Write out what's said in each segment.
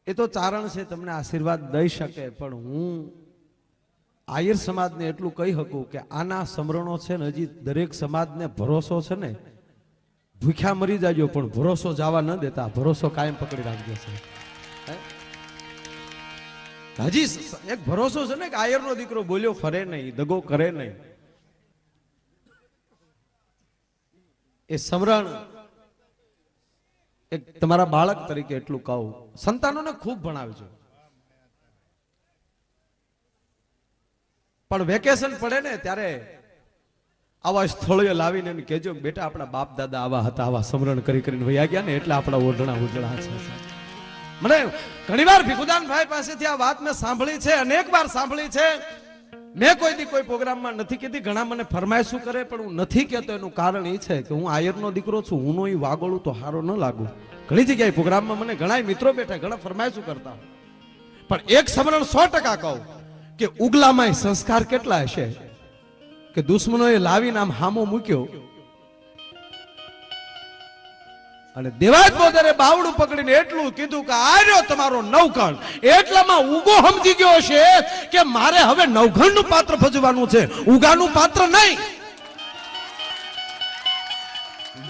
એ તો ચારણ છે, તમને આશીર્વાદ દઈ શકે, પણ હું આયર સમાજને એટલું કહી શકું કે આના સમરણો છે ને હજી દરેક સમાજને ભરોસો છે ને, ભૂખ્યા મરી જાજો પણ ભરોસો જવા ન દેતા, ભરોસો કાયમ પકડી રાખજો છે. હજી એક ભરોસો છે ને કે આયરનો દીકરો બોલ્યો ફરે નહીં, દગો કરે નહીં. એ સમરણ એક તમારા બાળક તરીકે એટલું કહું, સંતાનોને ખૂબ ભણાવજો, પણ વેકેશન પડે ને ત્યારે આવા સ્થળોએ લાવીને એને કહેજો બેટા આપણા બાપ દાદા આવા હતા, આવા સમરણ કરી કરીને વયા ગયા ને એટલે આપણા ઓઢણા ઉજળા છે. મને ઘણીવાર ભીખુદાનભાઈ પાસેથી આ વાત મેં સાંભળી છે, અનેક વાર સાંભળી છે. મેં કોઈ દી કોઈ પ્રોગ્રામમાં નથી કીધી, ઘણા મને ફરમાઈશું કરે પણ હું નથી કહેતો. એનું કારણ એ છે કે હું આયરનો દીકરો છું, હું નો વાગોળું તો હારો ન લાગુ. ઘણી જગ્યાએ પ્રોગ્રામમાં મને ઘણા મિત્રો બેઠા ઘણા ફરમાઈશું કરતા, પણ એક સમરણ 100% કહું કે ઉગલામાં સંસ્કાર કેટલા હશે કે દુશ્મનોએ લાવીને આમ હામો મૂક્યો અને દેવાજ બોદરે બાવડું પકડીને એટલું કીધું કે આર્યો તમારો નવઘણ. એટલામાં ઉગો સમજી ગયો છે કે મારે હવે નવઘણનું પાત્ર ભજવાનું છે, ઉગાનું પાત્ર નહીં.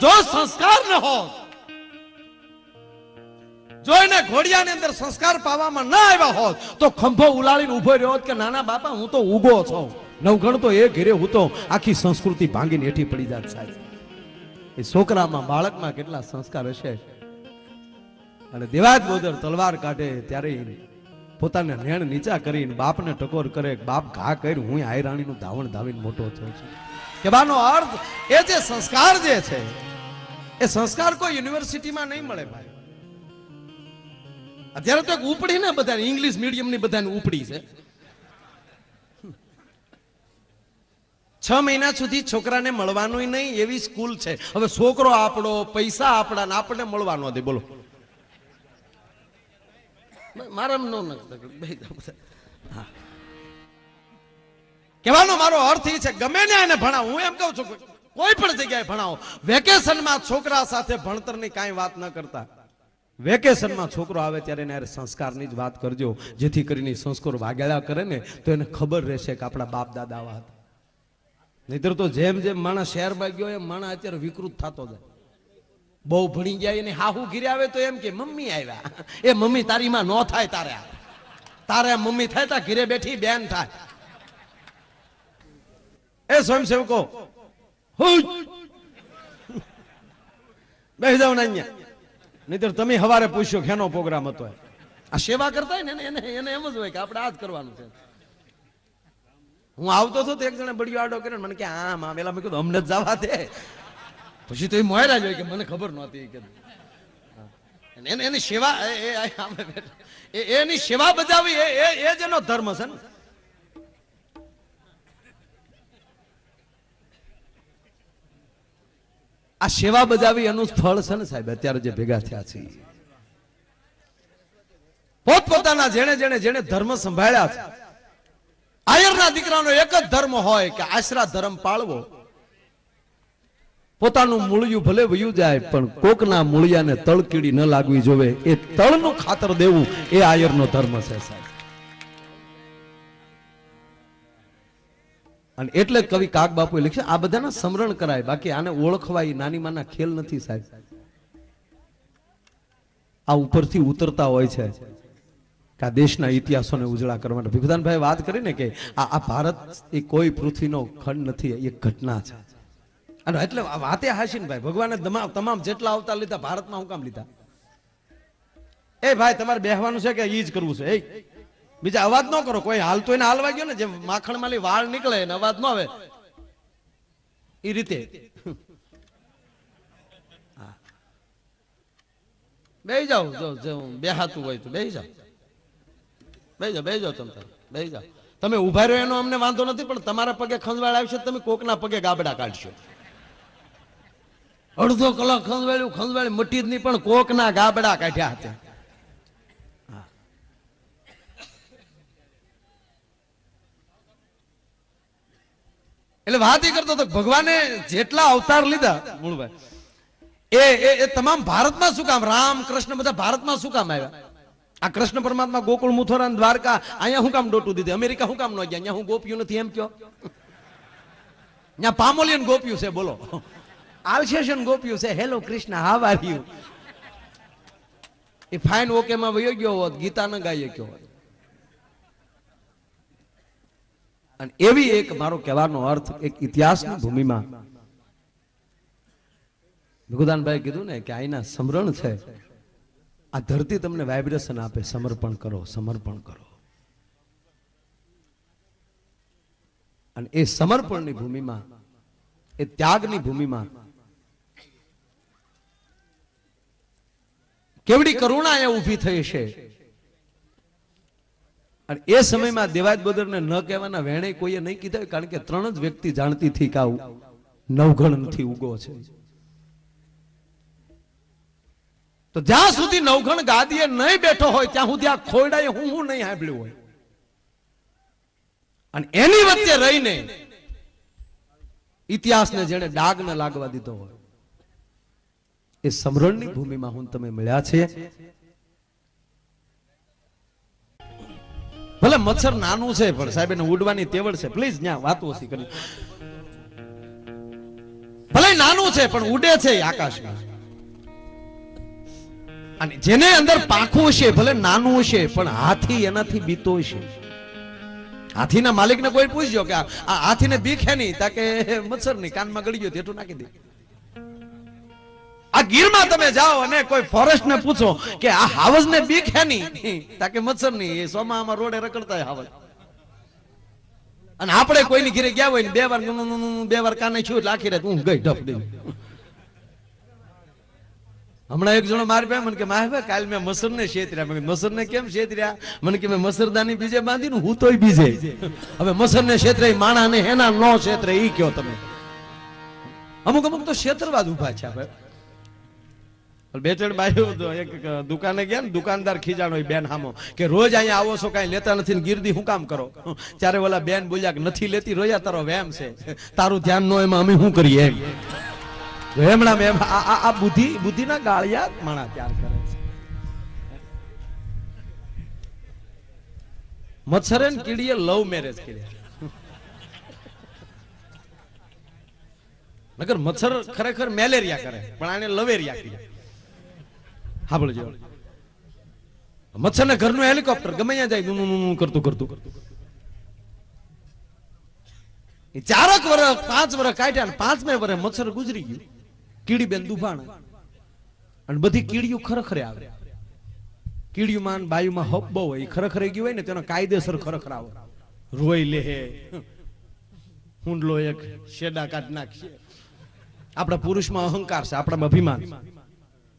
જો સંસ્કાર ન હોત, જો એને ઘોડિયાની અંદર સંસ્કાર પાવામાં ન આવ્યા હોત તો ખંભો ઉલાળીને ઉભો રહ્યો હોત કે નાના બાપા હું તો ઉગો છું, નવઘણ તો એ ઘેરે હું તો આખી સંસ્કૃતિ ભાંગીને હેઠી પડી જાત. સાહેબ એ છોકરામાં બાળકમાં કેટલા સંસ્કાર હશે. અને દેવાજ બોદર તલવાર કાઢે ત્યારે પોતાને નેણ નીચા કરીને બાપને ટકોર કરે, બાપ ઘા કરી હું આયરાણીનું ધાવણ ધાવીને મોટો થયો છું. કહેવાનો અર્થ એ જે સંસ્કાર જે છે એ સંસ્કાર કોઈ યુનિવર્સિટીમાં નહીં મળે ભાઈ. અત્યારે તો ઉપડી ને બધા ઇંગ્લિશ મીડિયમ ની બધાને ઉપડી છે. 6 મહિના સુધી છોકરાને મળવાનું નહીં એવી સ્કૂલ છે. હવે છોકરો આપણો, પૈસા આપણા ને આપણને મળવાનો દે. બોલો મારા કહેવાનો મારો અર્થ એ છે ગમે ને એને ભણાવો. હું એમ કહું છું કોઈ પણ જગ્યાએ ભણાવો, વેકેશનમાં છોકરા સાથે ભણતરની કાંઈ વાત ન કરતા. વેકેશનમાં છોકરો આવે ત્યારે એને સંસ્કારની જ વાત કરજો, જેથી કરીને સંસ્કાર વાગેલા કરે ને તો એને ખબર રહેશે કે આપણા બાપ દાદા આવા હતા. નહીતર તો જેમ જેમ માણસ શહેર માં ગયો એમ માણસ અત્યારે વિકૃત થતો જાય. બહુ ભણી ગયા એને હાહુ ઘીરે આવે તો એમ કે મમ્મી આવ્યા. એ મમ્મી તારી માં ન થાય, તારે મમ્મી થાય તા ઘીરે બેઠી બેન થાય. એ સ્વયંસેવકો બેસી જાવ ને અહીંયા, નહીતર તમે હવારે પૂછ્યો કેનો પ્રોગ્રામ હતો. આ સેવા કરતા ને એને એમ જ હોય કે આપણે આ જ કરવાનું છે. હું આવતો હતો તો એક જણે બળિયો આડો કર્યો, મને કે આમ પેલા મેં કીધું અમને જ જવા દે. પછી તો એ મોયરા જ હોય કે મને ખબર નહોતી કે એની સેવા એની સેવા બજાવી એ જ એનો ધર્મ છે ને. આ સેવા બજાવી એનું ફળ છે ને સાહેબ. અત્યારે જે ભેગા થયા છે પોતપોતાના જેણે જેણે જેણે ધર્મ સંભાળ્યા છે. આયરના દીકરાનો એક જ ધર્મ હોય કે આશરા ધર્મ પાળવો. પોતાનું મૂળિયું ભલે વયું જાય પણ કોકના મૂળિયાને તળકીડી ન લાગવી જોવે, એ તળનું ખાતર દેવું એ આયરનો ધર્મ છે સાહેબ. અને એટલે કવિ કાગ બાપુએ લખ્યું આ બધાના સમરણ કરાય, બાકી આને ઓળખવા એ નાની માના ખેલ નથી સાહેબ. આ ઉપરથી ઉતરતા હોય છે કે આ દેશના ઇતિહાસોને ઉજળા કરવા. ભીખુદાનભાઈ વાત કરીને કે આ ભારત એ કોઈ પૃથ્વીનો ખંડ નથી, એ ઘટના છે. અને એટલે વાતે હાશી ને ભાઈ, ભગવાને તમામ જેટલા અવતાર લીધા ભારતમાં હું કામ લીધા? એ ભાઈ તમારે બેહવાનું છે કે ઈ જ કરવું છે? એ બીજા અવાજ ન કરો. કોઈ હાલતો એને હાલવા ગયો ને, જે માખણ માલી વાળ નીકળે ને અવાજ ન આવે એ રીતે બેહી જાઓ. જો બેહાતું હોય તો બેહી જાઓ, બેહી જાઓ તમે ઉભા રહ્યો એનો અમને વાંધો નથી, પણ તમારા પગે ખંજવાળ આવશે તમે કોકના પગે ગાબડા કાઢશો. અડધો કલાક ખંજવાળી મટી જ નહીં, પણ કોકના ગાબડા કાઢ્યા હતા. એટલે વાત એ કરતો હતો ભગવાને જેટલા અવતાર લીધા મૂળભાઈ એ તમામ ભારતમાં શું કામ? રામ કૃષ્ણ બધા ભારતમાં શું કામ આવ્યા? આ કૃષ્ણ પરમાત્મા ગોકુળ મથુરા દ્વારકા અહીંયા હું કામ ડોટું દીધી, અમેરિકા હું કામ ન ગયા? અહીંયા હું ગોપ્યું નથી એમ કયો? ત્યાં પામોલિયન ગોપ્યું છે, બોલો. આલ્સેશન ગોપ્યું છે. Hello Krishna, how are you? A fine okay માં વયો ગયો હોત, ગીતા ન ગાઈ ગયો હોત. અને એવી એક મારો કહેવાનો અર્થ, એક ઇતિહાસની ભૂમિમાં ભગુદાનભાઈ કીધું ને કે આઈના સમરણ છે, આ ધરતી તમને વાઇબ્રેશન આપે, સમર્પણ કરો, સમર્પણ કરો. અને એ સમર્પણની ભૂમિમાં, એ ત્યાગની ભૂમિમાં કેવડી કરુણા અહીંયા ઊભી થઈ છે. અને એ સમયમાં દેવાજ બોદરને ન કહેવાના વેણે કોઈએ નહીં કીધા, કારણ કે 3 જ વ્યક્તિ જાણતી હતી કે નવઘણ નથી ઉગો છે. તો જ્યાં સુધી નવઘણ ગાદીએ નહીં બેઠો હોય ત્યાં સુધી આ ખોરડાએ હું નહીં સાંભળ્યું હોય. અને એની વચ્ચે રહીને ઇતિહાસને જેને ડાગ ન લાગવા દીધો હોય, એ સમરણની ભૂમિમાં હું તમે મળ્યા છે. ભલે મચ્છર નાનું છે પણ સાહેબ એને ઉડવાની તેવડ છે. પ્લીઝ ત્યાં વાતો ઓછી કરી. ભલે નાનું છે પણ ઉડે છે આકાશમાં. અને જેને અંદર પાંખું છે, ભલે નાનું છે પણ હાથી એનાથી બીતો છે. હાથીના માલિકને કોઈ પૂછજો કે આ હાથીને બીક હે નહીં? તાકે મચ્છરની કાનમાં ગળી ગયો તેટલું નાખી દે. આ ગીરમાં તમે જાઓ અને કોઈ ફોરેસ્ટ ને પૂછો કે આ હાવજ ને બીક હે નહીં? તાકે મચ્છરની. એ સોમામાં રોડે રખડતા હાવજ. અને આપણે કોઈની ઘરે ગયા હોય ને 2 વાર કાને છું એટલે આખી રાત હું ગઈ ઢપ દઈ. હમણાં એક જણો મારી પાસે મને કે માહે કાલ મેં મસર ને છેતર્યા. મેં મસર ને કેમ છેતર્યા? મને કે મેં મસરદાની બીજે બાંધી હું તોય બીજે. હવે મસર ને છેતરે માણા ને એના નો છેતરે ઈ કયો તમે? અમુક તો છેતરવા જ ઉભા છે. આપણે 2-3 બાઈઓ એક દુકાને ગયા ને, દુકાનદાર ખીજાણો બેન હામો કે રોજ અહીંયા આવો છો કઈ લેતા નથી ને ગીરદી હું કામ કરો? ત્યારે ઓલા બેન બોલ્યા કે નથી લેતી રોયા, તારો વેમ છે, તારું ધ્યાન નો એમાં અમે શું કરીએ એમ. આ બુદ્ધિના ગાળિયા માણા તૈયાર કરે છે. મચ્છરે ને કીડીએ લવ મેરેજ કર્યા. નકર મચ્છર ખરેખર મેલેરિયા કરે પણ આને લવેરિયા કર્યા. હા બોલજો. મચ્છર ને ઘરનું હેલિકોપ્ટર ગમે ત્યાં જાય કરતું 4 વર્ષ 5 વર્ષ કાઢ્યા, 5મે વર્ષે મચ્છર ગુજરી ગયું. કીડી બેન દુભાણ અને બધી કીડીઓ ખરેખરે આવે. કીડીઓમાં બાયુમાં હપ બહુ હોય, ખરેખરે ગયું હોય ને તેનો કાયદેસર ખરેખર આવે. રોઈ લે હુંડલો એક શેડા કાઢ નાખશે. આપણા પુરુષમાં અહંકાર છે, આપણામાં અભિમાન.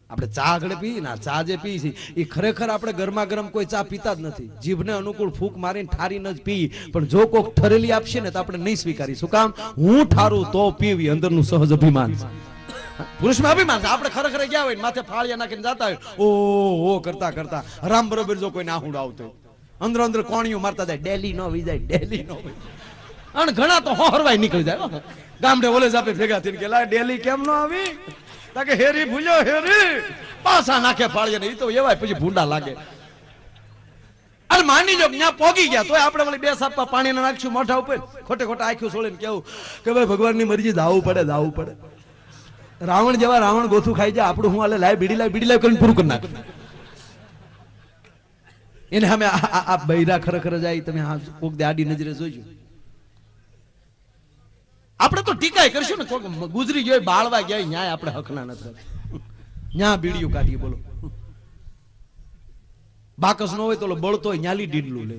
આપણે ચા આગળ પી ના ચા જે પી છે એ ખરેખર આપણે ગરમા ગરમ કોઈ ચા પીતા જ નથી. જીભને અનુકૂળ ફૂંક મારીને ઠારીને જ પી. પણ જો કોક ઠરેલી આપશે ને તો આપણે નહીં સ્વીકારી. શું કામ? હું ઠારું તો પીવી. અંદરનું સહજ અભિમાન છે, પુરુષમાં અભિમાન છે. આપણે ખરેખર ગયા હોય માથે ફાળિયા નાખીને જતા હોય ઓ કરતા કરતા હરામ બરોબર જો કોઈ નાહુડ આવતો અંદર કોણીઓ મારતા જાય. ડેલી નો વિજાય, ડેલી નો અને ઘણા તો હરવાય નીકળી જાય. ગામડે ઓલે આપે ભેગા થઈને કે ડેલી કેમ નો આવી? તાકે હેરી ભૂલ્યો હેરી પાછા નાખે ફાળિયા ને. એ તો એવાય પછી ભૂંડા લાગે. અને માની જો ત્યાં પોગી ગયા તો આપણે વળી 2 સાપા પાણી નાખશું મોઢા ઉપર, ખોટે ખોટા આંખ્યું છોડીને કેવું કે ભાઈ ભગવાનની મરજી જાવું પડે. રાવણ જેવા રાવણ ગોથું ખાઈ જાય. આપણું હું આલે લાય બીડી લાય કરીને પૂરું કરી નાખ. એને અમે આ બૈરા ખરેખર જાય. તમે કોક દે આડી નજરે જોઈજો. આપણે તો ટીકાય કરશું ને, કોક ગુજરી ગયો બાળવા ગયા ન્યાય આપણે હકના નથી. ન્યા બીડીયું કાઢીએ બોલો. બાકસ નો હોય તો બળતો હોય ન્યાલી ડીડલું લે.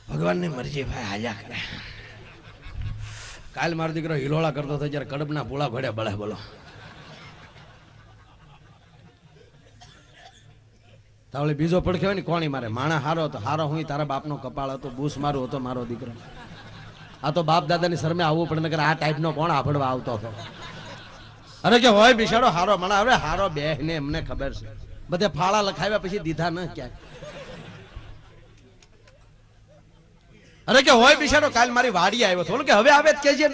ભગવાનની મરજી ભાઈ હાલ્યા કરે. કાલ મારો દીકરો હિલોળા કરતો હતો જયારે કડબના પોળા ઘોડ્યા બળે બોલો. તાવળી બીજો પડખે હોય ને કોણી મારે. માણા હારો હતો, હારો હું તારા બાપનો કપાળ હતો, બૂસ મારો હતો મારો દીકરો. આ તો બાપ દાદાની શરમે આવવું પડે, નકર આ ટાઈપનો કોણ આફડવા આવતો હતો? અરે કે હોય બિચારો હારો મણા. હવે હારો બે ને એમને ખબર છે. બધે ફાળા લખાવ્યા પછી દીધા ન ક્યાંય. અરે કે હોય બિચારો કાલ મારી વાડી આવ્યો હતો કે હવે આવે જ કેજે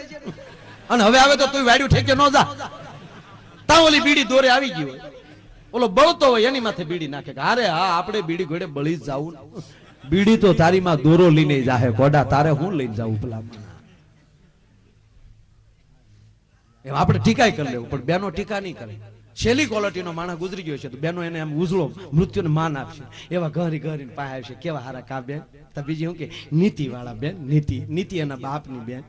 અને હવે આવે તો તું વાડ્યું ઠેકે ન જા તા ઓલી બીડી દોરે આવી ગઈ હોય ઓલો બળતો હોય એની માથે બીડી નાખે કે અરે હા આપણે બીડી ઘોડે બળી જ જાવું બીડી તો તારી માં દોરો લઈને જાહે ગોડા તારે હું લઈને જાવું ભલા એમ આપણે ટીકાઈ કરી લેવું પણ બેનો ટીકા નહીં કરે છેલ્લી ક્વોલિટીનો માણસ ગુજરી ગયો છે તો બેનો એને એમ ઉજળો મૃત્યુને માન આપશે એવા ઘરી ઘરીને પાસે આવશે કેવા હારા કા બેન તો બીજી શું કે નીતિ વાળા બેન નીતિ એના બાપની બેન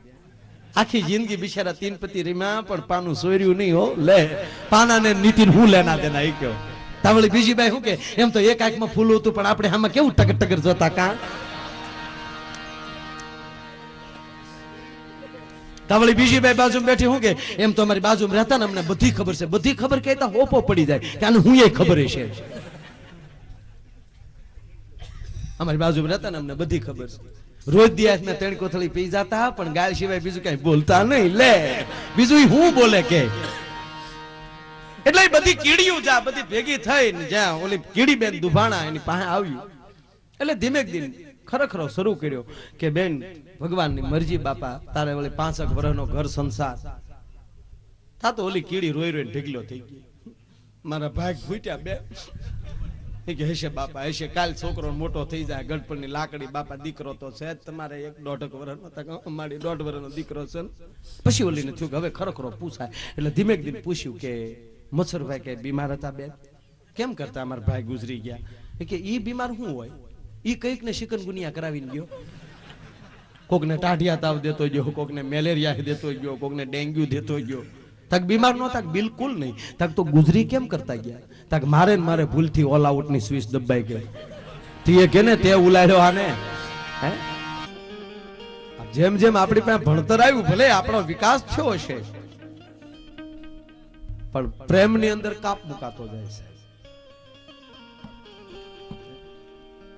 આખી જિંદગી બિચારા તીન પતિ રીમાં પણ પાનું સોર્યું નહીં હો લે પાનાને નીતિ હું લેના દેના એ કયો તાવળી બીજી બાઈ શું કે એમ તો એક આંખમાં ફૂલ હતું પણ આપણે આમાં કેવું ટગર ટગર જોતા કા તાવળી બીજી બાઈ બાજુ બેઠી હું કે એમ તો અમારી બાજુ રહેતા ને અમને બધી ખબર છે બધી ખબર કહેતા હોપો પડી જાય કે આને હું એ ખબર છે અમારી બાજુ રહેતા ને અમને બધી ખબર છે રોજ દિવસ મેં 3 કોથળી પી જતા પણ ગાળ સિવાય બીજું કઈ બોલતા નહીં લે બીજું હું બોલે કે એટલે બધી કીડીઓ જા બધી ભેગી થઈ ને જ્યાં ઓલી કીડી બેન દુભાણા એની પાસે આવ્યું એટલે ધીમે ધીમે ખરેખર શરૂ કર્યો કે બેન ભગવાનની મરજી બાપા તારે ઓલી 5 વર્ષનો ઘર સંસાર થા તો ઓલી કીડી રોઈ રોઈને ઢીકલો થઈ ગઈ મારા ભાગ ફૂટ્યા બે કે હશે બાપા હશે કાલ છોકરો મોટો થઈ જાય ગણપણની લાકડી બાપા દીકરો તો છે તમારે 1.5 વર્ષનો અમારી 1.5 વર્ષનો દીકરો છે પછી ઓલીને થયું કે હવે ખરેખર પૂછાય એટલે ધીમે ધીમે પૂછ્યું કે મચ્છરભાઈ કે બીમાર હતા બેન કેમ કરતા અમારા ભાઈ ગુજરી ગયા કે ઈ બીમાર શું હોય ઈ કઈક ને ચિકનગુનિયા કરાવીને ગયો કોકને ટાઢિયા તાવ દેતો ગયો કોકને મેલેરિયા દેતો ગયો કોકને ડેન્ગ્યુ દેતો ગયો તક બીમાર નો તક બિલકુલ નહીં તક તો ગુજરી કેમ કરતા ગયા તક મારે ને મારે ભૂલથી ઓલ આઉટ ની સ્વિચ દબાઈ ગઈ તીએ કેને તે ઉલાડ્યો આને હે જેમ જેમ આપણી પાસે ભણતર આવ્યું ભલે આપણો વિકાસ થયો છે પણ પ્રેમ ની અંદર કાપ મુકાતો જાય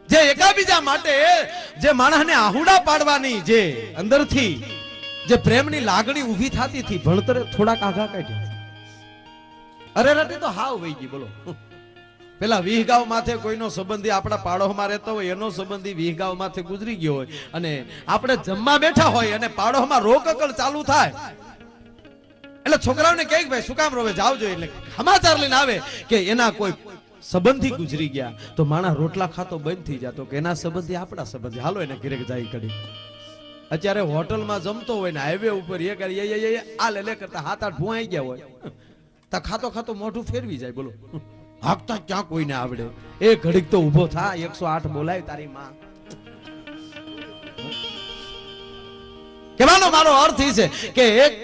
છે જે એકાબીજા માટે જે માણસને આહુડા પાડવાની જે અંદરથી જે પ્રેમની લાગણી ઊભી થતી હતી ભણતરે થોડાક આઘા કાઢ્યા અરે રટી તો હાવ વહી ગઈ બોલો પેલા વિહગાવ માથે કોઈનો સંબંધી આપણા પાડોમાં રહેતો હોય એનો સંબંધી વિહગાવ માથે ગુજરી ગયો હોય અને આપણે જમવા બેઠા હોય અને પાડોમાં રોકકળ ચાલુ થાય એટલે છોકરાઓને કહે ભાઈ શું કામ રોવે જાવ જોઈએ એટલે સમાચાર લઈને આવે કે એના કોઈ સંબંધી ગુજરી ગયા તો માણસ રોટલા ખાતો બંધ થઈ જતો કે એના સંબંધી આપણા સંબંધી હાલો એને ઘરે જાય કરી અત્યારે હોટલમાં જમતો હોય ને હાઈવે ઉપર એ કરી આ લે કરતા 7-8 ભૂંવાઈ ગયા હોય તો ખાતો ખાતો મોઢું ફેરવી જાય બોલો હાકતા ક્યાં કોઈને આવડે એ ઘડીક તો ઊભો થા 108 બોલાય તારી માં કહેવાનો મારો અર્થ એ છે કે એક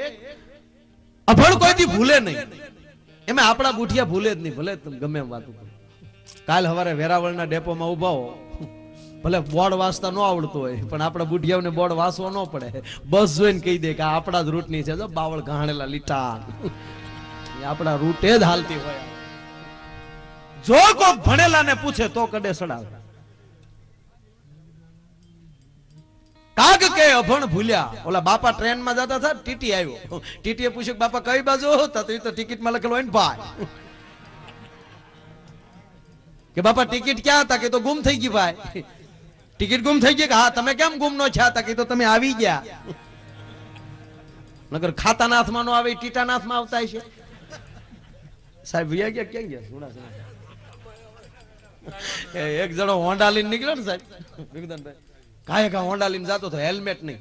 અભણ કોઈથી ભૂલે નહીં એમાં આપણા બુઠિયા ભૂલે જ નહીં ભલે તમે ગમે એમ વાતું કરો કાલ સવારે વેરાવળના ડેપોમાં ઉભા હો ભલે બોર્ડ વાંચતા ન આવડતું હોય પણ આપણા બુઢિયાઓને બોર્ડ વાંચવો ન પડે બસ જોઈને કહી દે કે આપણા જ રૂટની છે જો બાવળ ઘાણેલા લીટા આપણા રૂટે જ હાલતી હોય જો કોઈ ભણેલાને પૂછે તો કડે સડાવે કાગ કે અભણ ભૂલ્યા ઓલા બાપા ટ્રેનમાં જતા હતા ટીટી આવ્યો ટીટીએ પૂછ્યું બાપા કઈ બાજુ હતા તો ટિકિટમાં લખેલું હોય ને ભાઈ કે બાપા ટિકિટ ક્યાં હતા કે તો ગુમ થઈ ગઈ ભાઈ ટિકિટ ગુમ થઈ ગઈ કે હા તમે કેમ ગુમ નો થયા હતા કે તો તમે આવી ગયા નગર ખાતાના હાથમાં નો આવે ટીટાના હાથમાં આવતા છે સાહેબ વિયા ગયા ક્યાં ગયા સુણા એક જણો હોન્ડા લઈને નીકળ્યો ને સાહેબ વિગદાનભાઈ કાંઈ હોન્ડા લઈને જતો તો હેલ્મેટ નહીં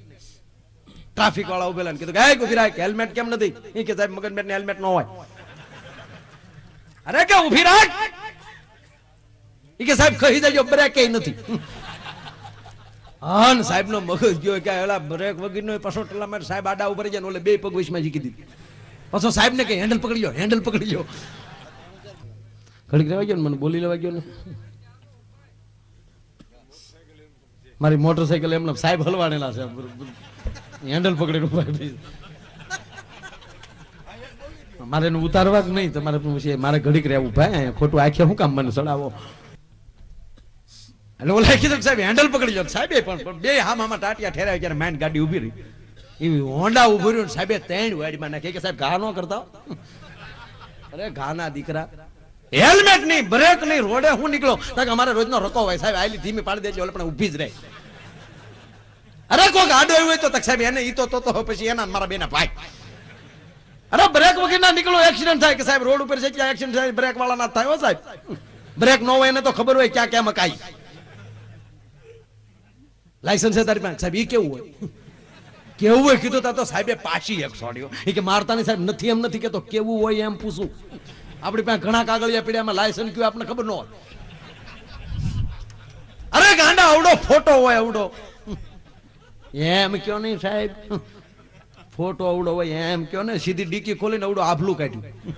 ટ્રાફિક વાળા ઉભેલા ને કીધું કે ઉભી રાખ હેલ્મેટ કેમ નથી એ કે સાહેબ મગનમેટ ને હેલ્મેટ ન હોય અરે કે ઉભી રાખ એ કે સાહેબ કહી દેજો બ્રેક કઈ નથી હા ને સાહેબ નો મગજ ગયો કે એલા બ્રેક વગર નો પાછો ટલામાં સાહેબ આડા ઉપર જાય ઓલે બે પગ વિશમાં જીકી દીધી પાછો સાહેબ ને કે હેન્ડલ પકડી લો ઘડીક રહેવા ગયો ને મને બોલી લેવા ગયો ને મારી મોટરસાઇકલ એમને સાહેબ હલવાડેલા છે હેન્ડલ પકડીને મારે એનું ઉતારવા જ નહીં તમારે મારે ઘડીક રહેવું ભાઈ ખોટું આખે શું કામ મને ચડાવો એટલે ઓલા કીધું સાહેબ હેન્ડલ પકડી લો સાહેબ પણ બે હામાં ટાટિયા ઠેરાય ત્યારે માઇન્ડ ગાડી ઉભી રહી એવી હોન્ડા ઉભી રહ્યું સાહેબે 3 વાડીમાં નાખી કે સાહેબ ઘા ન કરતા અરે ઘાના દીકરા હેલ્મેટ નહીં, બ્રેક નહીં, રોડે હું નીકળો કે અમારે રોજનો રકો હોય સાહેબ, આયલી ધીમી પાડી દેજો એટલે પણ ઊભી જ રહે. અરે કોક આડો આવ્યો હોય તો સાહેબ એને ઈ તો પછી એના મારા બેના ભાઈ. અરે બ્રેક વગર ના નીકળો એક્સિડન્ટ થાય કે સાહેબ રોડ ઉપર છે ત્યાં એક્સિડન્ટ થાય, બ્રેક વાળા ના થાય સાહેબ. બ્રેક ન હોય એને તો ખબર હોય ક્યાં ક્યાં મકાઈ. લાયસન્સ છે તારી પાસે સાહેબ, ઈ કેવું હોય? કેવું હોય કીધું તા તો સાહેબે પાછી એક છોડ્યો. એ કે મારતાની સાહેબ નથી એમ નથી કેતો, કેવું હોય એમ પૂછું. આપણી પાસે ઘણા કાગળિયા પીડ્યામાં લાયસન્સ કયું આપણને ખબર ન હોય. અરે ગાંડા આવડો ફોટો હોય આવડો એમ કયો નહીં સાહેબ, ફોટો આવડો હોય એમ કયો ને, સીધી ડીકી ખોલીને આવડો આભલું કાઢ્યું.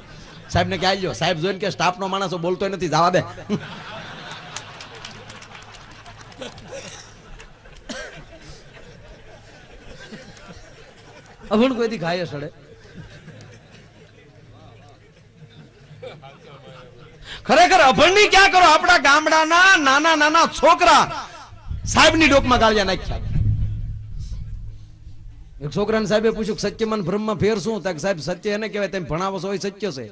સાહેબ ને ક્યાં લ્યો, સાહેબ જોઈને કે સ્ટાફ નો માણસો બોલતો નથી, જવા દે. અભણ કોઈથી ખાય સડે. ખરેખર અભણની ક્યાં કરો, આપણા ગામડાના નાના નાના છોકરા સાહેબની ડોકમાં ગાળિયા નાખ્યા. એક છોકરાને સાહેબે પૂછ્યું સત્યમાં ભ્રમમાં ફેર શું? તક સાહેબ સત્ય એને કહેવાય તમે ભણાવો છો એ સત્ય છે.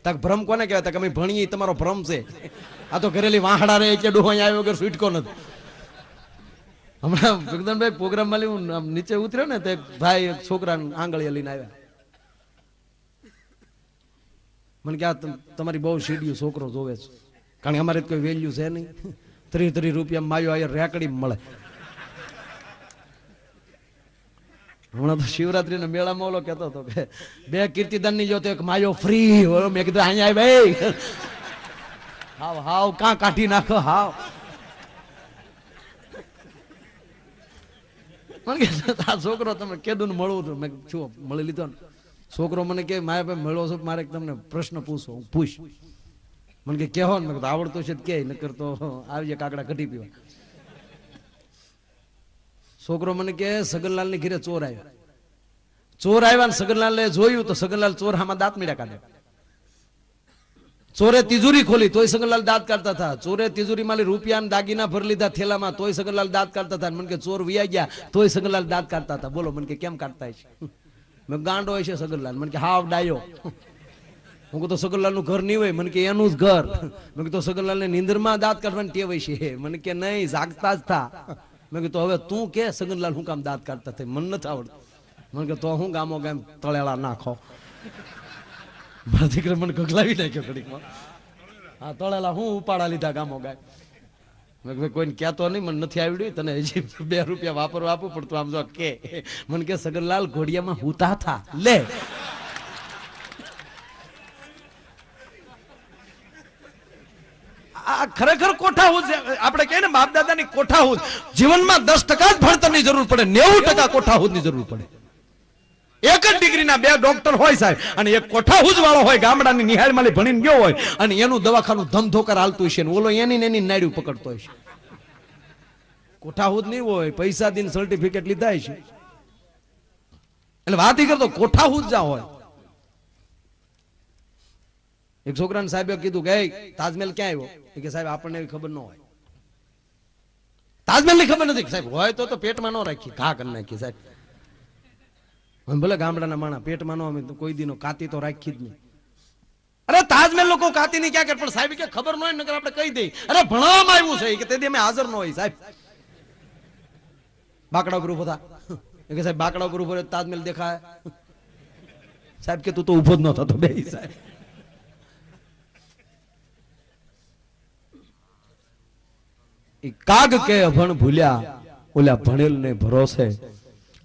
તક ભ્રમ કોને કહેવાય? તક અમે ભણીએ તમારો ભ્રમ છે. આ તો ઘરેલી વાહડા રે એટલે ડોહો આવ્યો વગર છૂટકો નથી. હમણાં જગદનભાઈ પ્રોગ્રામ માં લેવું નીચે ઉતર્યો ને તે ભાઈ એક છોકરાને આંગળીએ લઈને આવ્યા. મને કે તમારી બહુ સીડિયું છોકરો જોવે છે, કારણ કે અમારે કોઈ વેલ્યુ છે નહીં. 30 રૂપિયા માયો અહીંયા રેકડી મળે. હમણાં તો શિવરાત્રી ના મેળામાં ઓલો કેતો હતો કે 2 કીર્તિદાન ની જો તો એક માયો ફ્રી. મેં કીધું અહીંયા ભાઈ હાવ હાવ કાં કાઢી નાખો હાવ. મને કે આ છોકરો તમે કેદું મળવું હતું? મેં શું મળી લીધો ને? છોકરો મને કે માયા ભાઈ મળો છો, મારે તમને પ્રશ્ન પૂછો. હું પૂછ. મને કે કહો ને? મેં આવડતો છે કે નકર તો આવી કાકડા કઢી પીવા. છોકરો મને કે સગનલાલ ની ઘરે ચોર આવ્યા. ચોર આવ્યા ને સગનલાલ જોયું તો સગનલાલ ચોર આમાં દાંત મીડા કાઢે. ચોરે તિજોરી ખોલી તોય સગનલાલ દાંત કાઢતા હતા. ચોરે તિજોરી માં રૂપિયા દાગીના ભરી લીધા થેલામાં તોય સગનલાલ દાંત કાઢતા હતા. મને કે ચોર વિયા ગયા તોય સગનલાલ દાંત કાઢતા હતા. બોલો મને કે કેમ કાઢતા છે? મેં ગાંડો હોય છે સગનલાલ. મને કે હાવ ડાયો. હું કહું તો સગનલાલ નું ઘર નહીં હોય? મને કે એનું જ ઘર. મેં કીધું સગનલાલ ને નીંદર માં દાંત કાઢવાની ટેવ છે? મને કે નહીં, જાગતા જ થા. મેં કીધું હવે તું કે સગનલાલ હું કામ દાંત કાઢતા થાય? મને નથી આવડતું. મને કે તો હું ગામો ગામ તળેલા નાખો. મારા દીકરા મને ગગલાવી નાખ્યો ઘડીકમાં. હા તળેલા હું ઉપાડા લીધા ગામો ગાય. મેં કોઈને કહેતો નહીં, મને નથી આવડ્યું. તને હજી 2 રૂપિયા વાપરવા આપવું પડતું. આમ જો કે મને કે સગનલાલ ઘોડિયામાં હુતા થા લે. આ ખરેખર કોઠાહૂદ આપણે કહીએ ને બાપ દાદાની કોઠાહૂદ. જીવનમાં 10% જ ભણતરની જરૂર પડે, 90% કોઠાહૂદની જરૂર પડે. એક જ ડિગ્રીના 2 ડોક્ટર હોય સાહેબ, અને એક કોઠાહૂદ વાળો હોય ગામડાની નિહાળમાં ભણીને ગયો હોય અને એનું દવાખાનું ધમધોકર હાલતું છે ને ઓલો એની નાડ્યું પકડતો હોય છે. કોઠાહૂદ નહીં હોય, પૈસા દઈને સર્ટિફિકેટ લીધા છે. એટલે વાત ઈ કરતો કોઠાહૂદ જા હોય. એક છોકરાને સાહેબે કીધું કે તાજમહેલ ક્યાં આવ્યો? કે સાહેબ આપણને એવી ખબર ન હોય. તાજમહેલ ની ખબર નથી સાહેબ. હોય તો પેટમાં ન રાખી, ઘા કરી નાખી સાહેબ. ભલે ગામડાના માણા પેટમાં ન અમે કોઈ દીનો કાતી તો રાખી જ નહીં. અરે તાજમહેલ લોકો કાતી ની ક્યાં કરે? પણ સાહેબ કે ખબર ન હોય નકર આપણે કહી દઈએ. અરે ભણવામાં આવ્યું છે કે તે દી અમે હાજર ન હોય સાહેબ. બાકડા ઉપર ઉભો થા. કે સાહેબ બાકડા ઉપર ઉભો તાજમહેલ દેખાય? સાહેબ કે તું તો ઉભો જ ન થતો બે સાહેબ. કાગ કે અભણ ભૂલ્યા ઓલા ભણેલ ને ભરોસે.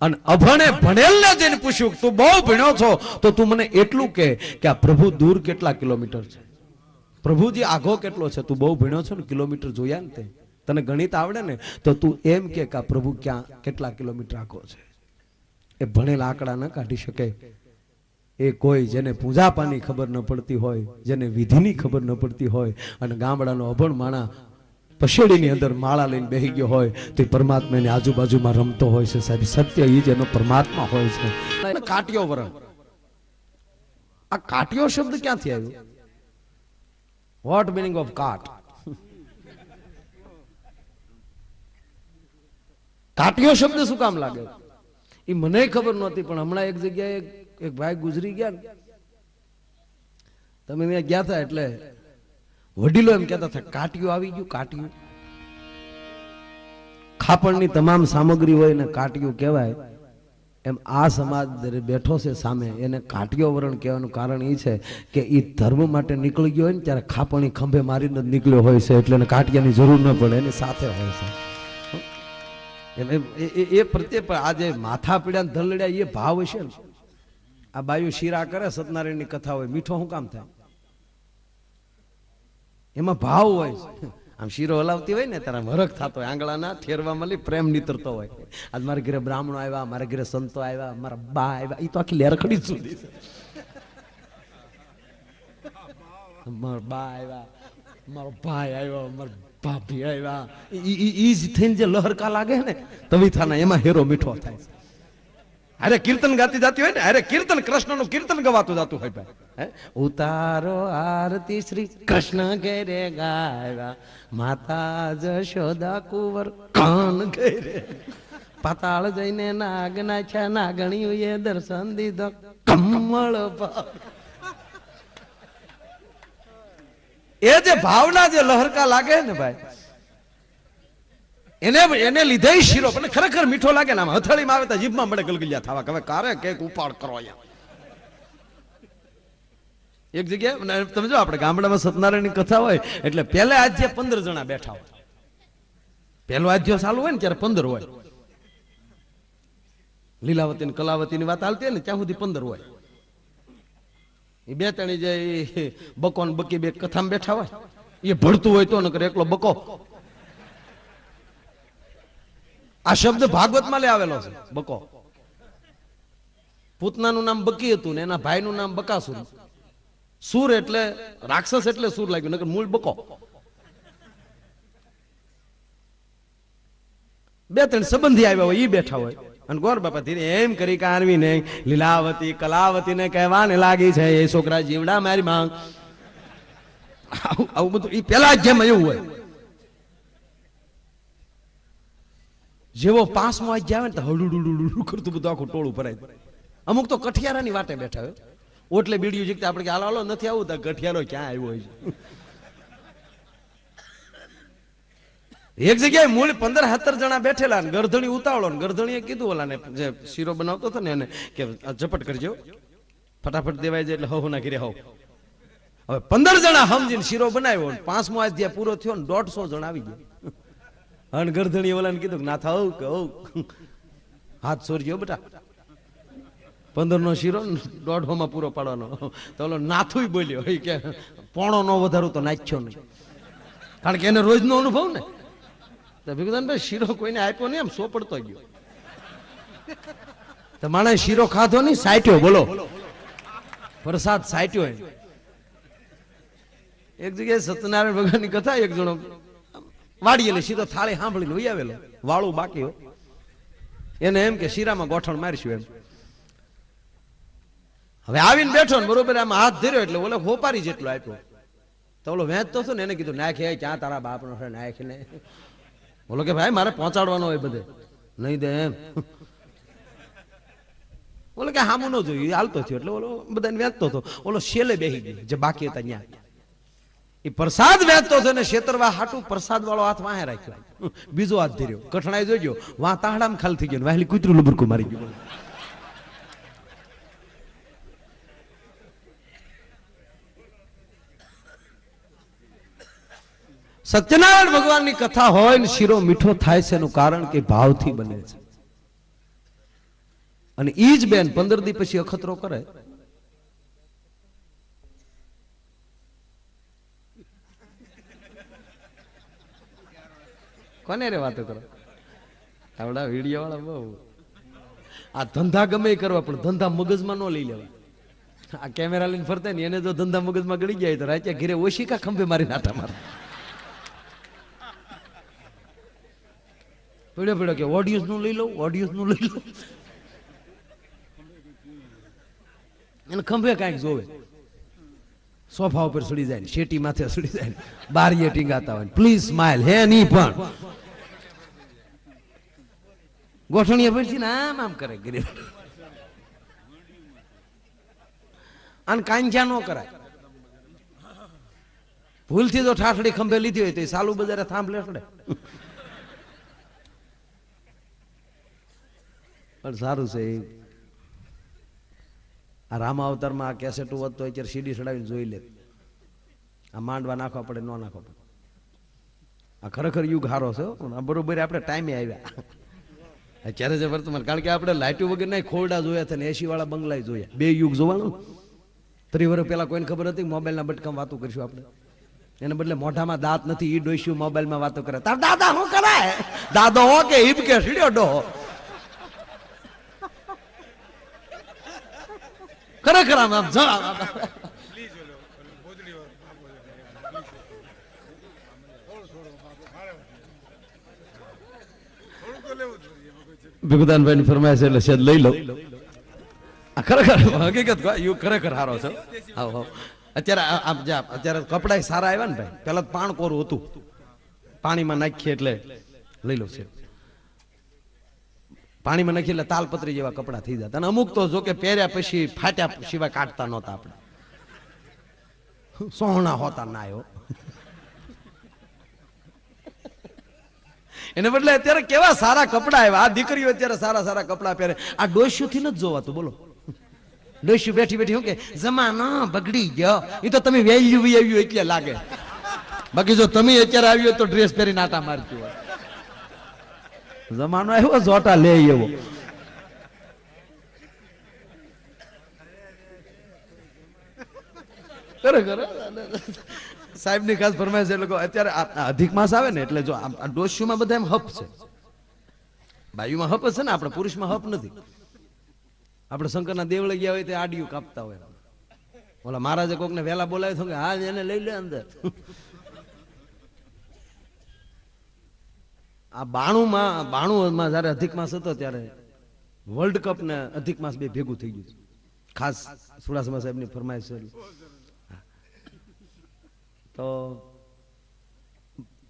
અને અભણે ભણેલ ને જઈને પૂછ્યું તું બહુ ભણ્યો છો તો તું મને એટલું કે આ પ્રભુ દૂર કેટલા કિલોમીટર છે? પ્રભુજી આઘો કેટલો છે? તું બહુ ભણ્યો છો ને, કિલોમીટર જોયા ને તે, તને ગણિત આવડે ને તો તું એમ કે આ પ્રભુ ક્યાં કેટલા કિલોમીટર આઘો છે. એ ભણેલ આંકડા ન કાઢી શકે. એ કોઈ જેને પૂજા પાની ખબર ન પડતી હોય, જેને વિધિની ખબર ન પડતી હોય અને ગામડાનો અભણ માણા પશેડીની અંદર માળા લઈને બેહી ગયો હોય તો પરમાત્માની આજુબાજુમાં રમતો હોય છે સાહેબ. સત્ય એ જ એનો પરમાત્મા હોય છે. કાટિયો વરણ, આ કાટિયો શબ્દ ક્યાંથી આવ્યો? વોટ મીનિંગ ઓફ કાટ? કાટિયો શબ્દ શું કામ લાગે એ મને ખબર નહોતી. પણ હમણાં એક જગ્યાએ એક ભાઈ ગુજરી ગયા ને, તમે ત્યાં ગયા હતા એટલે વડીલો એમ કહેતા હતા કાટિયું આવી ગયું, કાટિયું. ખાપણની તમામ સામગ્રી હોય ને કાટિયું કહેવાય. એમ આ સમાજ બેઠો છે સામે, એને કાટિયો વરણ કહેવાનું કારણ એ છે કે એ ધર્મ માટે નીકળી ગયો હોય ને ત્યારે ખાપણી ખંભે મારીને જ નીકળ્યો હોય છે, એટલે એને કાટિયાની જરૂર ન પડે, એની સાથે હોય છે. એ પ્રત્યે આ જે માથા પીડા ને ધલડ્યા એ ભાવ હશે ને. આ બાયુ શીરા કરે, સત્યનારાયણની કથા હોય, મીઠો શું કામ થાય? એમાં ભાવ હોય. આમ શીરો હલાવતી હોય ને ત્યારે હરખ થતો હોય, આંગળાના ઠેરવા મળી પ્રેમ નીતરતો હોય. આજ મારા ઘરે બ્રાહ્મણો આવ્યા, મારા ઘરે સંતો આવ્યા, મારા બા આવ્યા, એ તો આખી લેરખડી સુધી છે. મારા બા આવ્યા, મારો ભાઈ આવ્યો, મારા ભાભી આવ્યા, ઈ જ થઈને જે લહરકા લાગે ને તવીથાના, એમાં હેરો મીઠો થાય છે. અરે કીર્તન ગાતી જાતી હોય ને, અરે કીર્તન કૃષ્ણનું કીર્તન ગવાતું જાતું હોય ભાઈ. ઉતારો આરતી શ્રી કૃષ્ણ ઘેરે ગાયા, માતા જશોદા કુંવર કાન ઘેરે, પાતાળ જઈને નાગ નાખ્યા, નાગણીઓએ દર્શન દીધો કમળ ભાવ. એ જે ભાવના જે લહરકા લાગે ને ભાઈ, એને લીધે શીરો પણ ખરેખર મીઠો લાગે ને. આમ હથળીમાં આવે તો જીભમાં મળે ગલગલિયા થવા, હવે કારે કેક ઉપાડ કરો અહીંયા. એક જગ્યાએ તમે જો આપણે ગામડામાં સત્યનારાયણની કથા હોય એટલે પહેલા આજે 15 જણા બેઠા હોય. પહેલો આજ્યો ચાલુ હોય ને ત્યારે 15 હોય. લીલાવતી ને કલાવતી ની વાત હાલતી હોય ને ત્યાં સુધી 15 હોય. એ બે ત્રણ જે બકો ને બકી બે કથામાં બેઠા હોય, એ ભળતું હોય તો નકર એકલો બકો. આ શબ્દ ભાગવતમાં લે આવેલો છે, બકો. પૂતનાનું નામ બકી હતું ને એના ભાઈનું નામ બકાસુર. સુર એટલે રાક્ષસ એટલે સુર લાગ્યું, નકર મૂળ બકો. બે ત્રણ સંબંધી આવ્યા હોય, ઈ બેઠા હોય અને ગોર બાપા ધીરે એમ કરી કારવી ને લીલાવતી કલાવતી ને કહેવાને લાગી છે, એ છોકરા જીવડા મારી માંગ. આવું બધું ઈ પેલા જ જેમ એવું હોય. જેવો પાંચમો આજ જાય ને તો હળુડુડુડુ કરતું બધું આખું ટોળું ભરાય. અમુક તો કઠિયારાની વાટે બેઠા હોય, ઓટલે બીડીયું જીકતા આપણે કે હાલો નથી આવું તો કઠિયારો ક્યાં આવ્યો હોય છે. એક જગ્યાએ મૂળ 15-17 જણા બેઠેલા ને ગરધણી ઉતાવળો ને ગરધણીએ કીધું ઓલાને જે શીરો બનાવતો હતો ને એને કે ઝપટ કરજો, ફટાફટ દેવાય જાય એટલે હવ ના ઘરે હવ. હવે 15 જણા સમજીને શીરો બનાવ્યો, 5મો અધ્યાય પૂરો થયો ને 150 જણા આવી ગયા. અને ગરધણી ઓલાને કીધું ના થાવ કે હાથ સોરજો બેટા, 15 નો શીરો 150 પૂરો પાડવાનો. તો ઓલો નાથું બોલ્યો કે પોણો નો વધારું તો નાખ્યો નહીં, કારણ કે એને રોજનો અનુભવ ને. ભીખુદાનભાઈ શીરો કોઈને આપ્યો નહીં, આમ સોપડતો ગયો. તો માણસ શીરો ખાધો નહીં, સાટ્યો. બોલો, પ્રસાદ સાટ્યો. એક જગ્યાએ સત્યનારાયણ ભગવાનની કથા, એક જણો વાડીએ શીરો થાળી સાંભળીને વહી આવેલો, વાળું બાકી હો. એને એમ કે શીરામાં ગોઠણ મારીશું એમ. હવે આવીને બેઠો ને બરોબર આમાં હાથ ધર્યો એટલે ઓલો હોપારી જેટલો આપ્યો. તો ઓલો વેચતો હતો ને એને કીધું નાખે, ક્યાં તારા બાપનો છે નાખ ને. બોલો કે ભાઈ મારે પહોંચાડવાનો હોય બધે, નહીં દે એમ. બોલો કે હામું ન જોયું, હાલતો થયો એટલે ઓલો બધાને વેચતો હતો. ઓલો શેલે બેસી ગયો જે બાકી હતા ત્યાં. એ પ્રસાદ વેચતો હતો ને શેતરવા હાટું પ્રસાદ વાળો હાથ વાહે રાખ્યો, બીજો હાથ ધર્યો. કઠણાઈ જોજો વાહ તાહડામાં ખાલી થઈ ગયો, વાહેલી કૂતરું લુબરકું મારી ગયું. સત્યનારાયણ ભગવાનની કથા હોય ને શીરો મીઠો થાય છે એનું કારણ કે ભાવથી બને છે. અને ઈ જ બેન 15 દી પછી અખતરો કરે. કોને રે વાતો કરો? આવડા વિડીયો વાળા બહુ આ ધંધા ગમે કરવા, પણ ધંધા મગજમાં ન લઈ લેવા. આ કેમેરા લઈને ફરતા ને એને જો ધંધા મગજમાં ગળી જાય તો રાચે ઘરે ઓશિકા ખંભે મારી નાટા મારે. પડ્યો પડ્યો કે ઓડિયન્સ નું લઈ લઉં, ઓડિયન્સ નું લઈ લઉં. એને ખંભે કાંઈક જોવે, સોફા ઉપર સડી જાય ને શેટી માથે સડી જાય ને બારીએ ટીંગાતા હોય, પ્લીઝ સ્માઇલ હે નહીં પણ ગોઠણીએ પડશે ને આમ આમ કરે ગરીબ. અને કાંજા ન કરાય. ભૂલથી જો ઠાઠડી ખંભે લીધી હોય તો એ સાલુ બજારે થાંભ લેસડે. પણ સારું છે એ આ રામા અવતારમાં આ કેસેટ વધતો અત્યારે સીડી ચડાવીને જોઈ લે. આ માંડવા નાખવા પડે ન નાખવા પડે. આ ખરેખર યુગ હારો છે બરોબર. આપણે ટાઈમે આવ્યા અત્યારે જે વર્તમાન, કારણ કે આપણે લાઇટો વગર નહીં ખોરડા જોયા હતા ને એસી વાળા બંગલા જોયા. બે યુગ જોવાનું. 30 વર્ષ પહેલા કોઈને ખબર હતી મોબાઈલના બટકામાં વાતો કરીશું આપણે. એને બદલે મોઢામાં દાંત નથી ઈ ડોસ્યું મોબાઈલમાં વાતો કરે. તાર દાદા શું કરે? દાદો હો કે હિપ કે સીડ્યો ડો. ખરેખર આમ ભીખુદાનભાઈ ની ફરમાઈશ એટલે શેદ લઈ લો. ખરેખર હકીકત યુગ ખરેખર સારો છે. અત્યારે કપડા સારા આવ્યા ને ભાઈ. પેલા પાણ કોરું હતું, પાણીમાં નાખીએ એટલે લઈ લો છે. પાણીમાં નાખીએ એટલે તાલપત્રી જેવા કપડા થઈ જતા. અને અમુક તો જો કે પહેર્યા પછી ફાટ્યા સિવાય કાઢતા નહોતા આપણે. સોહણા હોતા ના આવ્યો. એને બદલે અત્યારે કેવા સારા કપડા આવ્યા. આ દીકરીઓ અત્યારે સારા સારા કપડા પહેરે. આ ડોસ્યું થી નથી જોવાતું. બોલો ડોસ્યું બેઠી બેઠી શું કે જમાનો બગડી ગયો. એ તો તમે વેલ્યુ આવ્યું એટલે લાગે. બાકી જો તમે અત્યારે આવ્યો તો ડ્રેસ પહેરીને આટા મારતી હોય. જમાનો આવ્યો જોટા લે એવો. ખરેખર સાહેબ ની ખાસ ફરમાઈશ એટલે અત્યારે અધિક માસ આવે ને એટલે જો આ ડોસ્યુમાં બધા એમ હપ છે. બાયુમાં હપ છે ને, આપણે પુરુષમાં હપ નથી. આપણે શંકરના દેવળે ગયા હોય તો આડિયું કાપતા હોય. ઓલા મહારાજે કોકને વહેલા બોલાવ્યો તો કે હાલ એને લઈ લે અંદર. આ 92માં જયારે અધિક માસ હતો ત્યારે વર્લ્ડ કપ ને અધિક માસ બે ભેગું થઈ ગયું. ખાસ સુડાસમા સાહેબ ની ફરમાઈશ છે. તો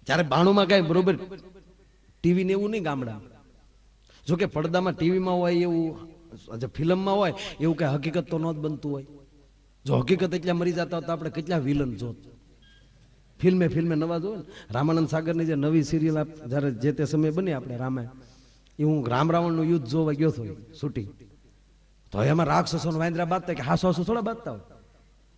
જયારે 92માં કઈ બરોબર ટીવી ને એવું નહીં ગામડા. જોકે પડદામાં ટીવીમાં હોય એવું, ફિલ્મમાં હોય એવું કઈ હકીકત તો નહોત બનતું હોય. જો હકીકત એટલા મરી જતા તો આપણે કેટલા વિલન જોત. ફિલ્મે નવા જોવે ને. રામાનંદ સાગરની જે નવી સિરિયલ જયારે જે તે સમયે બની આપણે રામાયણ, એ હું રામ રાવણનું યુદ્ધ જોવા ગયો હતો શૂટિંગ. તો એમાં રાક્ષસો વાંદરા બાંધતા કે હાસો થોડા બાંધતા હોય.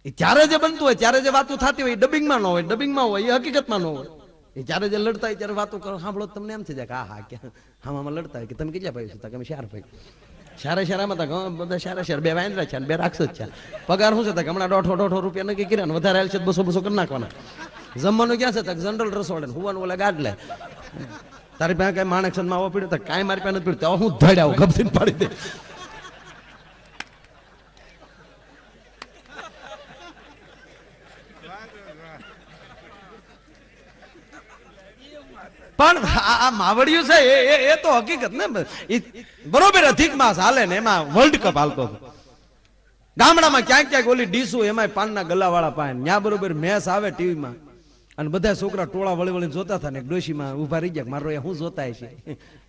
એ ત્યારે જે બનતું હોય ત્યારે જે વાતો થતી હોય ડબિંગમાં ન હોય, ડબિંગમાં હોય એ હકીકતમાં ન હોય. એ જ્યારે જે લડતા હોય ત્યારે વાતો કરો સાંભળો તમને એમ થઈ જાય કે હા કે હામાં લડતા હોય કે તમે કેટલા ભાઈ છો? કે 4 ભાઈ. શારામાં બધા શારા 2 વાંદરા છે 2 રાક્ષસ છે. પગાર શું છે? હમણાં 150 રૂપિયા નક્કી કર્યા ને વધારે છે 200 કરી નાખવાના. જમવાનું ક્યાં છે? જનરલ રસોડે હુવાનું ઓલા ગાડલે. તારી પાસે કઈ માણેકસનમાં આવવા પડ્યો? કાંઈ મારી પાસે નથી પડ્યું. હું ધડ્યા ગમતી પાડી દે. પણ આ માવડિયું છે એ તો હકીકત ને. બરોબર અધિક માસ હાલે ને એમાં વર્લ્ડ કપ હાલતો હતો. ગામડામાં ક્યાંક ઓલી ડીસુ એમાં પાનના ગલાવાળા પાય ત્યાં બરોબર મેચ આવે ટીવીમાં અને બધા છોકરા ટોળા વળી વળી જોતા હતા ને ડોશીમાં ઉભા રહી ગયા. મારો શું જોતા છે?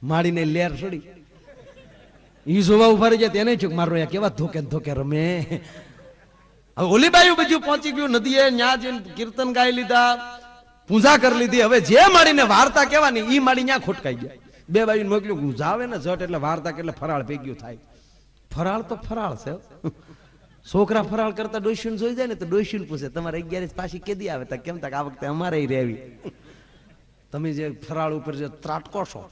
માડીને લેર છોડી ઈ જોવા ઉભા રહી જાય એને છું મારો કેવા ધોકે રમે. હવે ઓલી બાજુ બધું પહોંચી ગયું નદીએ, ન્યા જઈને કીર્તન ગાઈ લીધા, પૂજા કરી લીધી. હવે જે માડીને વાર્તા કહેવાની ઈ માડી ન્યા ખોટકાઈ ગયા. 2 બાજુ મોકલ્યું જાવે ને જટ એટલે વાર્તા એટલે ફરાળ ભેગ્યું થાય. ફરાળ તો ફરાળ છે. છોકરા ફરાળ કરતા ડોશીને જોઈ જાય ને તો ડોશીને પૂછે તમારે 11 પાછી કેદી આવે? તા કેમ? તક આ વખતે અમારે રહેવી. તમે જે ફરાળ ઉપર જે ત્રાટકો છો.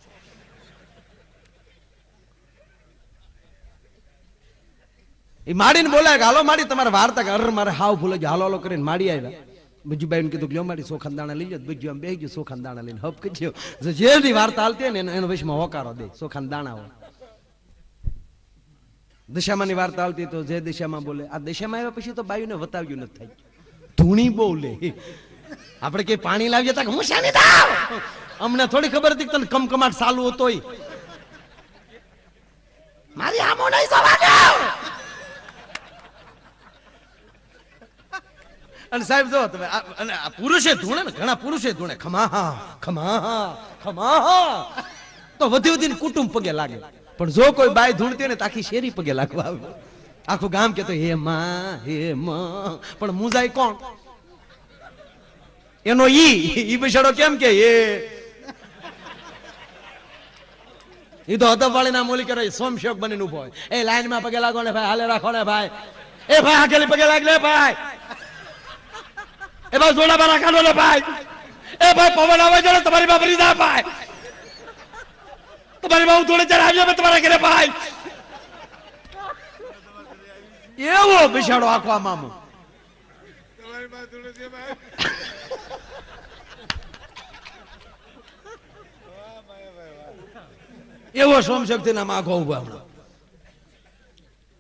એ માડીને બોલાય કે હાલો માડી તમારે વાર્તા કે અર મારે હાવ ભૂલે ગયા હાલો કરીને માડી આવ્યા. બીજુબાઈ કીધું કે લ્યો મારી ચોખા દાણા લઈ લો. બીજું આમ બેસી ગયો ચોખા દાણા લઈને હપ કરી જેની વાર્તા હાલતી હોય ને એનો વિશમાં હોકારો દે. ચોખા દાણા હોય. દિશામાંની વાર્તા હાલતી તો જે દિશામાં બોલે. આ દિશામાં આવ્યા પછી તો બાયુને વતાવ્યું નથી થાય. ધૂણી બોલે. આપણે કઈ પાણી લાવીએ તો હું શાની દાવ. અમને થોડી ખબર હતી કે તને કમકમાટ ચાલુ હતો. મારી આમો નહીં જવા દે. અને સાહેબ જો તમે પુરુષે ધૂણે ને, ઘણા પુરુષે ધૂણે ખમા તો વધી વધીને કુટુંબ પગે લાગે. પણ જો કોઈ બાઈ ધૂણતી હોય ને તો આખી શેરી પગે લાગવા આવે. આખું ગામ કેતો હે માં. પણ મુંજાય કોણ? એનો ઈ બિચારો કેમ કે એ તો હતવાળી ના મૂલી કરે સોમશોક બનીને ઉભો હોય. એ લાઈન માં પગે લાગો ને ભાઈ, હાલે રાખો ને ભાઈ, એ ભાઈ હાકેલી પગે લાગ લે ભાઈ, એ ભાઈ જોડા બારા કાઢો ને ભાઈ, એ ભાઈ પવન આવે છે તમારી બાપરી ના ભાઈ, તમારી બાબુ થોડે ચાર આવ્યો તમારા ઘરે ભાઈ. એવો બિચારો આખો મામો એવો સોમશક્તિ ના આખો ઉભા હમણાં.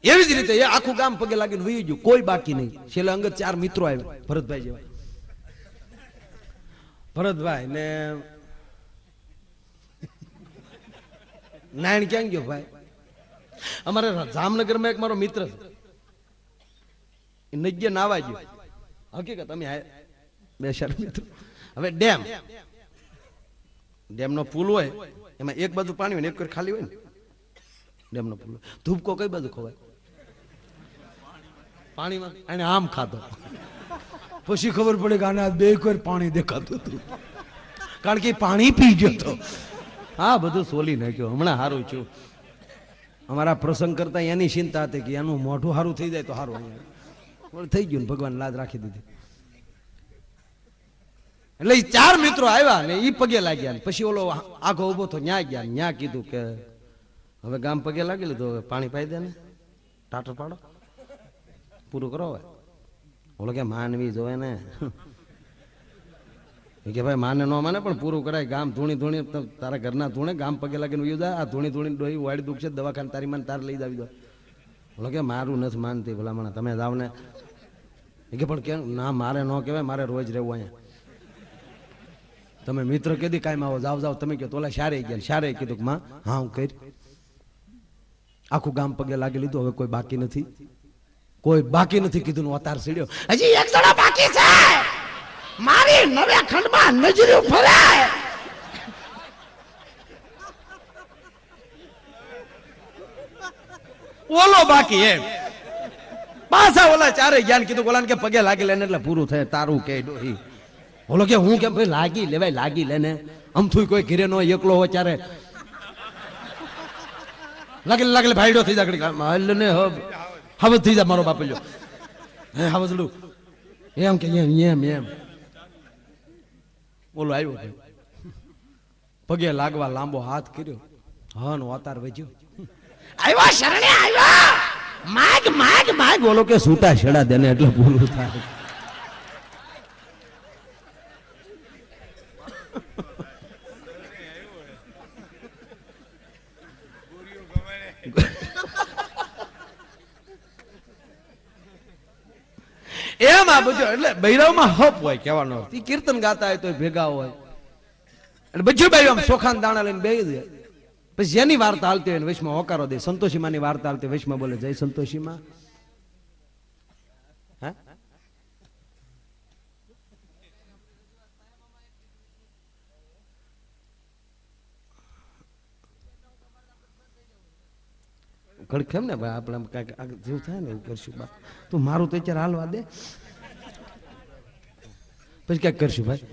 એવી જ રીતે આખું ગામ પગે લાગીને વહી ગયું, કોઈ બાકી નહીં. છેલ્લે અંગત 4 મિત્રો આવ્યા, ભરતભાઈ જેવા. ભરતભાઈ ને નાયણ ક્યાં ગયો ભાઈ? અમારે જામનગરમાં એક મારો મિત્ર છે, નજ્ય નાવા ગયો. હકીકત અમે બે ચાર મિત્રો. હવે ડેમ નો પુલ હોય, એમાં એક બાજુ પાણી હોય ને એક ખાલી હોય ને. ડેમ નો પુલ ધૂપકો કઈ બાજુ ખવાય? પાણીમાં. એને આમ ખાધો, પછી ખબર પડે કે આને બે કોઈ પાણી દેખાતું હતું, કારણ કે પાણી પી ગયો હતો. હા, બધું સોલી નાખ્યો. હમણાં સારું છું. અમારા પ્રસંગ કરતા એની ચિંતા હતી કે એનું મોઢું સારું થઈ જાય તો સારું. અહીંયા થઈ ગયું, ભગવાન લાજ રાખી દીધી. એટલે 4 મિત્રો આવ્યા ને ઈ પગે લાગ્યા. પછી ઓલો આગો ઉભો તો ન્યા ગયા. ન્યા કીધું કે હવે ગામ પગે લાગી લીધું, હવે પાણી પાઈ દે ને, ટાટર પાડો, પૂરું કરો. હવે ઓલો કે માનવી જોવે ને, કે ભાઈ માને ન માને પણ પૂરું કરાય. ગામ ધૂણી તારા ઘરના ધૂણે ગામ પગે લાગીને ઉયું જાય. આ ધૂણી ડોહી વાડી દુખ છે, દવાખાને તારી માને તારે લઈ જાવી દો. ઓલો કે મારું નથી માનતી, ભલામણ તમે જાવ ને. કે પણ કેમ ના, મારે ન કહેવાય, મારે રોજ રહેવું અહીંયા. તમે મિત્ર કીધી કાંઈ આવો, જાવ તમે કહો. તોલા શારે ગયા, શારે કીધું કે માં હા હું કરી. આખું ગામ પગે લાગી લીધું. હવે કોઈ બાકી નથી, કોઈ બાકી નથી કીધું. અતાર સીડ્યો, હજી એક જણા બાકી છે, મારી નવે ખંડમાં નજર્યું ફરે. ઓલો બાકી એમ પાછા ઓલા 4 જ્ઞાન કીધું. ઓલા કે પગે લાગી લેને એટલે પૂરું થાય. તારું કે ડોહી. ઓલો કે હું કેમ ભાઈ લાગી લેવાય, લાગી લેને. અમથું કોઈ ઘીરે નો એકલો હોય ત્યારે લાગેલે ભાઈડો થઈ જાય ને. હવે થઈ જાય મારો બાપલ્યો. હે હવે એમ કે એમ બોલો આવ્યો પગે લાગવા લાંબો હાથ કર્યો. હન વાતાર વજ્યો, આવ્યો શરણે આવ્યો, માગ માગ માગ. બોલો કે સૂટા છેડા દેને એટલે પૂરું થાય. એમ આ બધું એટલે બૈરાવમાં હપ હોય કહેવાનો. કીર્તન ગાતા હોય તો ભેગા હોય એટલે બધું ભાઈ આમ સોખાન દાણા લઈને બેસી દે. પછી જેની વાર્તા હાલતી હોય વૈશમાં હોકારો દે. સંતોષીમાની વાર્તા હાલતી વૈશમાં બોલે જય સંતોષીમાં. હા કેમ ને ભાઈ, આપણે કઈક જેવું થાય ને એવું કરશું. બા તું મારું તો અત્યારે હાલવા દે, પછી ક્યાંક કરશું ભાઈ.